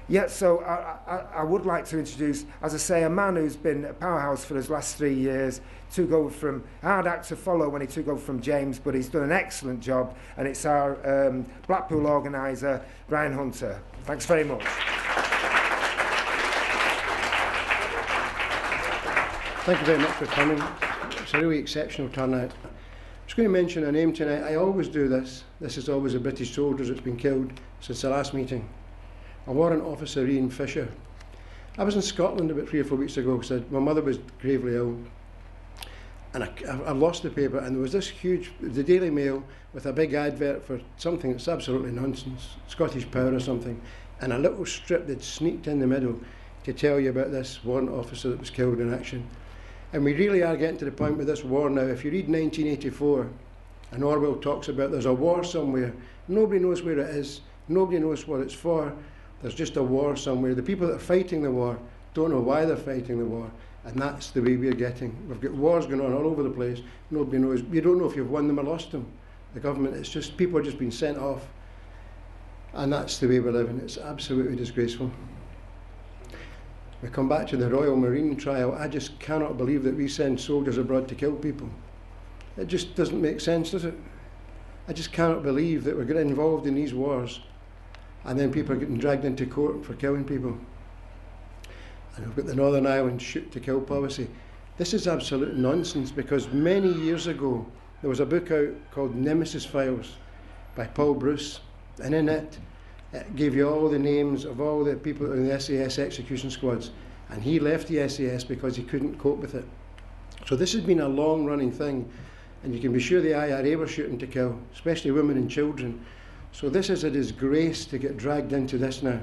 Yeah, so I would like to introduce, as I say, a man who's been a powerhouse for his last 3 years, took over from, hard act to follow when he took over from James, but he's done an excellent job, and it's our Blackpool organiser, Brian Hunter. Thanks very much. Thank you very much for coming. It's a really exceptional turnout. I'm just going to mention a name tonight. I always do this. This is always a British soldier that's been killed since the last meeting. A Warrant Officer, Ian Fisher. I was in Scotland about 3 or 4 weeks ago because my mother was gravely ill. And I lost the paper, and there was this huge, the Daily Mail, with a big advert for something that's absolutely nonsense, Scottish Power or something, and a little strip that sneaked in the middle to tell you about this Warrant Officer that was killed in action. And we really are getting to the point with this war now. If you read 1984, and Orwell talks about there's a war somewhere, nobody knows where it is, nobody knows what it's for. There's just a war somewhere. The people that are fighting the war don't know why they're fighting the war, and that's the way we're getting. We've got wars going on all over the place. Nobody knows. You don't know if you've won them or lost them. The government, it's just, people are just being sent off, and that's the way we're living. It's absolutely disgraceful. We come back to the Royal Marine trial. I just cannot believe that we send soldiers abroad to kill people. It just doesn't make sense, does it? I just cannot believe that we're getting involved in these wars, and then people are getting dragged into court for killing people. And we've got the Northern Ireland shoot to kill policy. This is absolute nonsense, because many years ago there was a book out called Nemesis Files by Paul Bruce, and in it gave you all the names of all the people in the SAS execution squads, and he left the SAS because he couldn't cope with it. So this has been a long running thing, and you can be sure the IRA were shooting to kill, especially women and children. So this is a disgrace to get dragged into this now.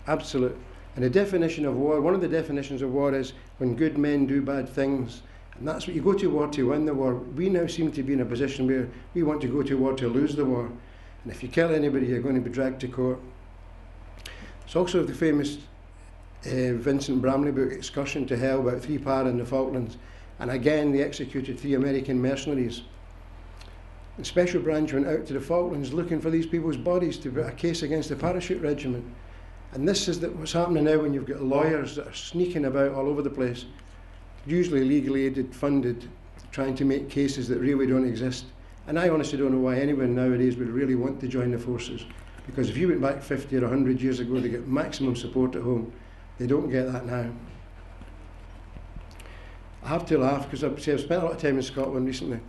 Absolute. And the definition of war, one of the definitions of war is when good men do bad things. And that's what you go to war to win the war. We now seem to be in a position where we want to go to war to lose the war. And if you kill anybody, you're going to be dragged to court. It's also the famous Vincent Bramley book, Excursion to Hell, about 3 para in the Falklands. And again, they executed 3 American mercenaries. And Special Branch went out to the Falklands looking for these people's bodies to put a case against the parachute regiment. And this is what's happening now when you've got lawyers that are sneaking about all over the place, usually legally aided, funded, trying to make cases that really don't exist. And I honestly don't know why anyone nowadays would really want to join the forces. Because if you went back 50 or 100 years ago, they get maximum support at home. They don't get that now. I have to laugh because I've spent a lot of time in Scotland recently.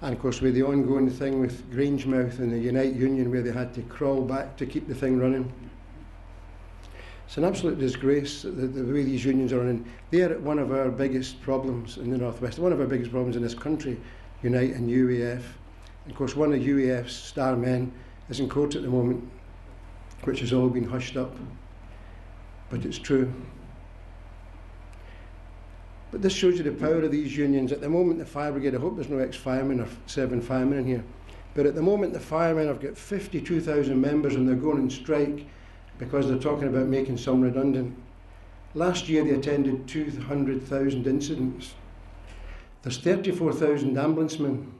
And of course with the ongoing thing with Grangemouth and the Unite Union, where they had to crawl back to keep the thing running. It's an absolute disgrace, the way these unions are running. They're one of our biggest problems in the Northwest, one of our biggest problems in this country, Unite and UAF. And of course one of UAF's star men is in court at the moment, which has all been hushed up, but it's true. But this shows you the power of these unions. At the moment, the fire brigade, I hope there's no ex-firemen or 7 firemen in here, but at the moment the firemen have got 52,000 members and they're going on strike because they're talking about making some redundant. Last year they attended 200,000 incidents. There's 34,000 ambulancemen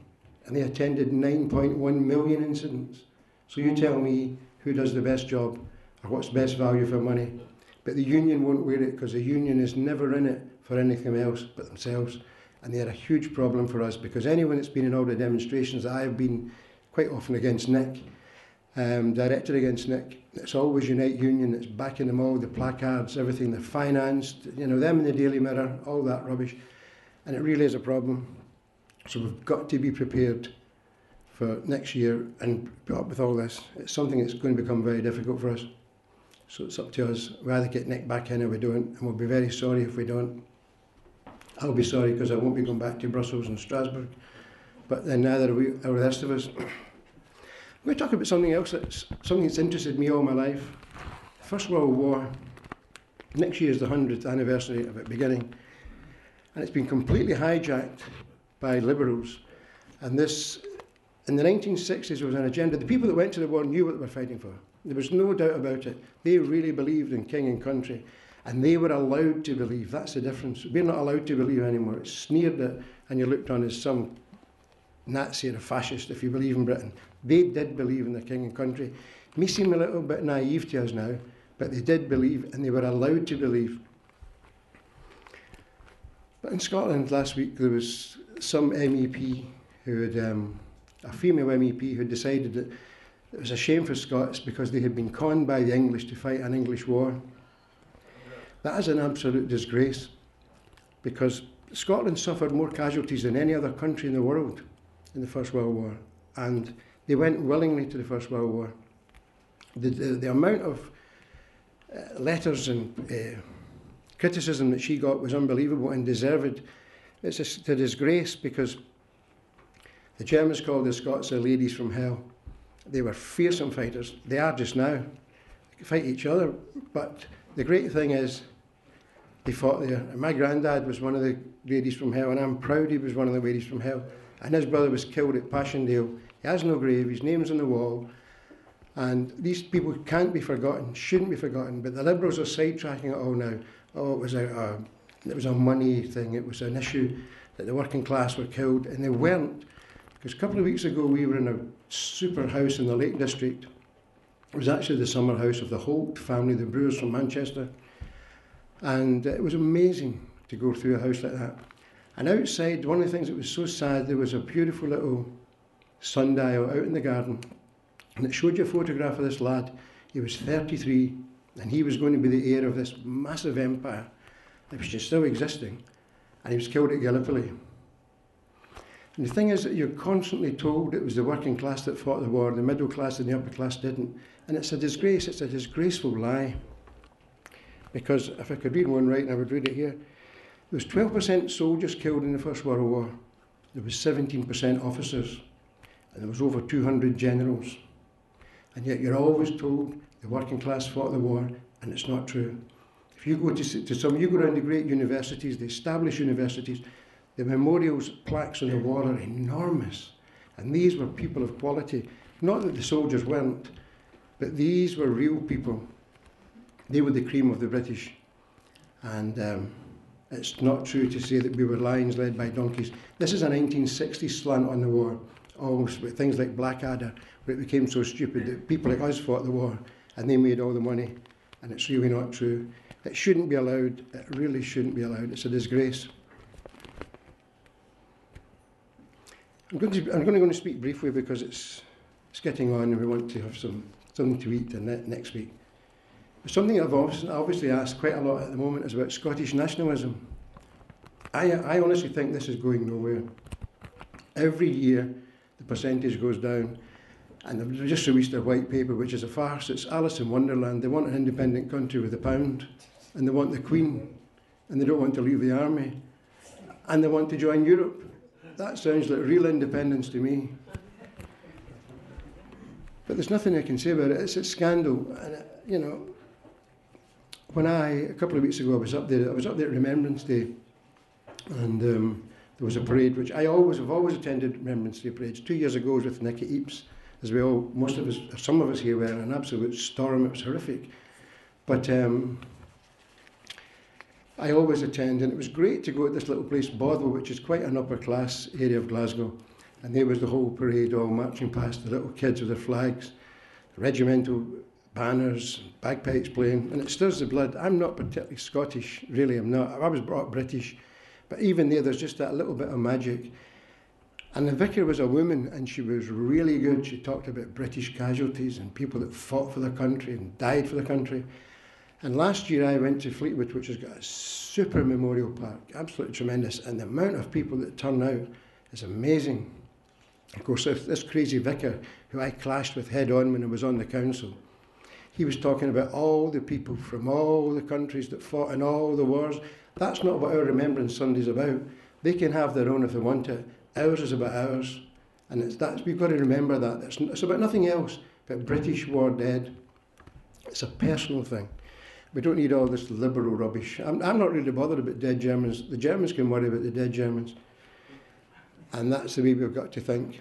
and they attended 9.1 million incidents. So you tell me who does the best job or what's best value for money. But the union won't wear it because the union is never in it for anything else but themselves. And they're a huge problem for us because anyone that's been in all the demonstrations that I've been quite often against Nick, directed against Nick, it's always Unite Union that's backing them all, the placards, everything, they're financed, you know, them in the Daily Mirror, all that rubbish. And it really is a problem. So we've got to be prepared for next year and put up with all this. It's something that's going to become very difficult for us. So it's up to us. We either get Nick back in or we don't, and we'll be very sorry if we don't. I'll be sorry because I won't be going back to Brussels and Strasbourg, but then neither are the rest of us. I'm going to talk about something else, something that's interested me all my life. First World War. Next year is the 100th anniversary of it beginning, and it's been completely hijacked by liberals. And this, in the 1960s, there was an agenda. The people that went to the war knew what they were fighting for. There was no doubt about it. They really believed in king and country, and they were allowed to believe. That's the difference. We're not allowed to believe anymore. It's sneered at, and you're looked on as some Nazi or a fascist if you believe in Britain. They did believe in the king and country. It may seem a little bit naive to us now, but they did believe, and they were allowed to believe. But in Scotland last week, there was some MEP who had, a female MEP who decided that it was a shame for Scots because they had been conned by the English to fight an English war. That is an absolute disgrace, because Scotland suffered more casualties than any other country in the world in the First World War, and they went willingly to the First World War. The amount of letters and criticism that she got was unbelievable and deserved. It's a disgrace, because the Germans called the Scots the ladies from hell. They were fearsome fighters. They are just now. They can fight each other, but the great thing is they fought there. And my granddad was one of the ladies from hell, and I'm proud he was one of the ladies from hell. And his brother was killed at Passchendaele. He has no grave, his name's on the wall. And these people can't be forgotten, shouldn't be forgotten, but the Liberals are sidetracking it all now. Oh, it was a money thing, it was an issue that the working class were killed, and they weren't. Because a couple of weeks ago we were in a super house in the Lake District. It was actually the summer house of the Holt family, the Brewers from Manchester. And it was amazing to go through a house like that. And outside, one of the things that was so sad, there was a beautiful little sundial out in the garden. And it showed you a photograph of this lad. He was 33, and he was going to be the heir of this massive empire, which is still existing. And he was killed at Gallipoli. And the thing is that you're constantly told it was the working class that fought the war, the middle class and the upper class didn't. And it's a disgrace, it's a disgraceful lie. Because if I could read one right, and I would read it here, there was 12% soldiers killed in the First World War. There was 17% officers. And there was over 200 generals. And yet you're always told the working class fought the war, and it's not true. If you go you go around the great universities, the established universities, the memorials, plaques on the wall are enormous. And these were people of quality. Not that the soldiers weren't, but these were real people. They were the cream of the British. And it's not true to say that we were lions led by donkeys. This is a 1960s slant on the war, almost with things like Blackadder, where it became so stupid that people like us fought the war and they made all the money. And it's really not true. It shouldn't be allowed. It really shouldn't be allowed. It's a disgrace. I'm going to speak briefly because it's getting on and we want to have something to eat next week. But something I've obviously asked quite a lot at the moment is about Scottish nationalism. I honestly think this is going nowhere. Every year the percentage goes down, and they've just released their white paper, which is a farce. It's Alice in Wonderland. They want an independent country with a pound, and they want the Queen, and they don't want to leave the army, and they want to join Europe. That sounds like real independence to me. But there's nothing I can say about it. It's a scandal. And, you know, when a couple of weeks ago, I was up there at Remembrance Day, and there was a parade, which I've always attended Remembrance Day parades. 2 years ago, I was with Nicky Eaps, as some of us here were in an absolute storm. It was horrific. But I always attend, and it was great to go to this little place, Bothwell, which is quite an upper class area of Glasgow. And there was the whole parade all marching past, the little kids with their flags, regimental banners, bagpipes playing, and it stirs the blood. I'm not particularly Scottish, really, I'm not. I was brought up British, but even there's just that little bit of magic. And the vicar was a woman, and she was really good. She talked about British casualties and people that fought for the country and died for the country. And last year I went to Fleetwood, which has got a super memorial park, absolutely tremendous, and the amount of people that turn out is amazing. Of course, this crazy vicar, who I clashed with head on when I was on the council, he was talking about all the people from all the countries that fought in all the wars. That's not what our Remembrance Sunday's about. They can have their own if they want it. Ours is about ours. And we've got to remember that. It's about nothing else but British war dead. It's a personal thing. We don't need all this liberal rubbish. I'm not really bothered about dead Germans. The Germans can worry about the dead Germans. And that's the way we've got to think.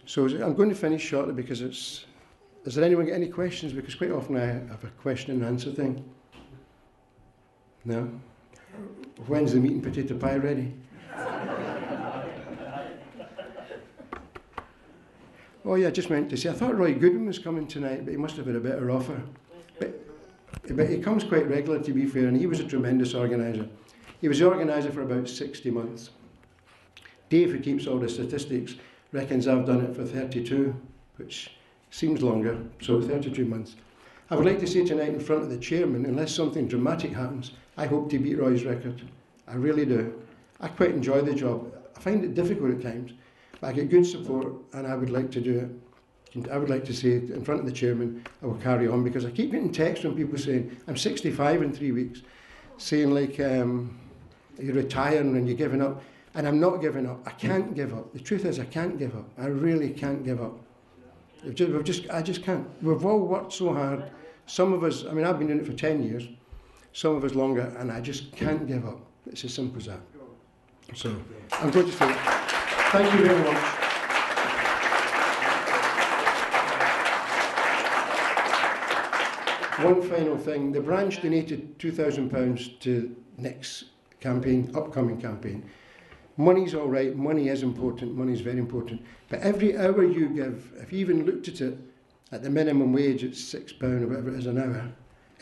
So I'm going to finish shortly because has there anyone got any questions? Because quite often I have a question and answer thing. No? When's the meat and potato pie ready? Oh yeah, I just meant to say, I thought Roy Goodwin was coming tonight, but he must have had a better offer. but he comes quite regularly, to be fair, and he was a tremendous organiser. He was the organiser for about 60 months. Dave, who keeps all the statistics, reckons I've done it for 32, which seems longer, so 32 months. I would like to say tonight in front of the chairman, unless something dramatic happens, I hope to beat Roy's record. I really do. I quite enjoy the job. I find it difficult at times, but I get good support and I would like to do it. And I would like to say in front of the chairman, I will carry on, because I keep getting texts from people saying, I'm 65 in 3 weeks, saying like, you're retiring and you're giving up. And I'm not giving up. I can't give up. The truth is I can't give up. I really can't give up. I just can't. We've all worked so hard. Some of us, I mean, I've been doing it for 10 years, some of us longer, and I just can't give up. It's as simple as that. So, I'm going to say thank you very much. One final thing. The branch donated £2,000 to next campaign, upcoming campaign. Money's all right, money is important, money's very important. But every hour you give, if you even looked at it, at the minimum wage, it's £6 or whatever it is an hour.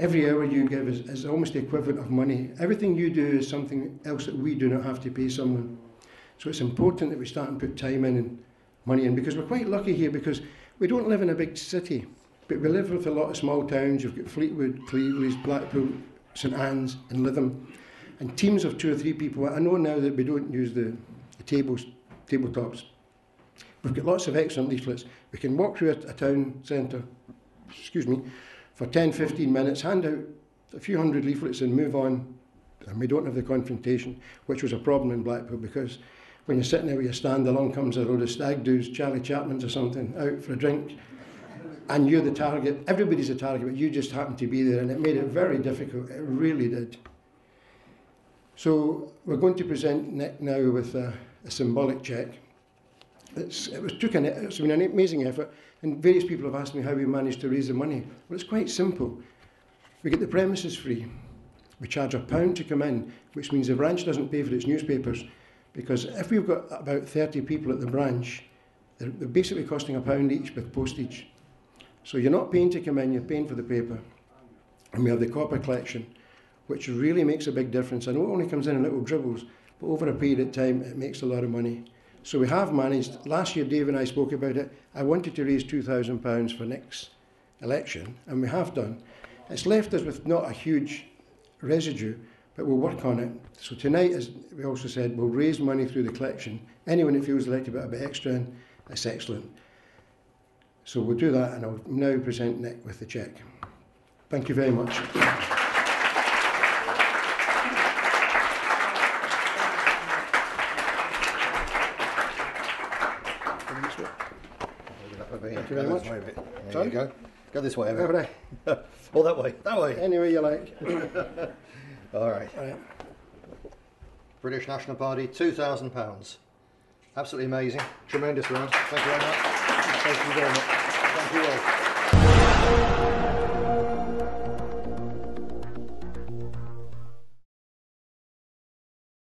Every hour you give is almost the equivalent of money. Everything you do is something else that we do not have to pay someone. So it's important that we start and put time in and money in, because we're quite lucky here, because we don't live in a big city, but we live with a lot of small towns. You've got Fleetwood, Cleveland, Blackpool, St Anne's and Lytham. And teams of 2 or 3 people. I know now that we don't use the tabletops. We've got lots of excellent leaflets. We can walk through a town centre, for 10, 15 minutes, hand out a few hundred leaflets and move on. And we don't have the confrontation, which was a problem in Blackpool, because when you're sitting there with your stand, along comes a load of stag doos, Charlie Chapman's or something, out for a drink. And you're the target. Everybody's the target, but you just happen to be there. And it made it very difficult. It really did. So we're going to present Nick now with a symbolic cheque. It's been an amazing effort, and various people have asked me how we managed to raise the money. Well, it's quite simple. We get the premises free. We charge £1 to come in, which means the branch doesn't pay for its newspapers, because if we've got about 30 people at the branch, they're basically costing £1 each with postage. So you're not paying to come in, you're paying for the paper. And we have the copper collection, which really makes a big difference. I know it only comes in little dribbles, but over a period of time, it makes a lot of money. So we have managed. Last year, Dave and I spoke about it. I wanted to raise £2,000 for next election, and we have done. It's left us with not a huge residue, but we'll work on it. So tonight, as we also said, we'll raise money through the collection. Anyone that feels like a bit extra in, that's excellent. So we'll do that, and I'll now present Nick with the cheque. Thank you very much. Thank you very much. There you go. Go this way. Or that way. That way. Any way you like. All right. British National Party, £2,000. Absolutely amazing. Tremendous round. Thank you very much. Thank you very much. Thank you all.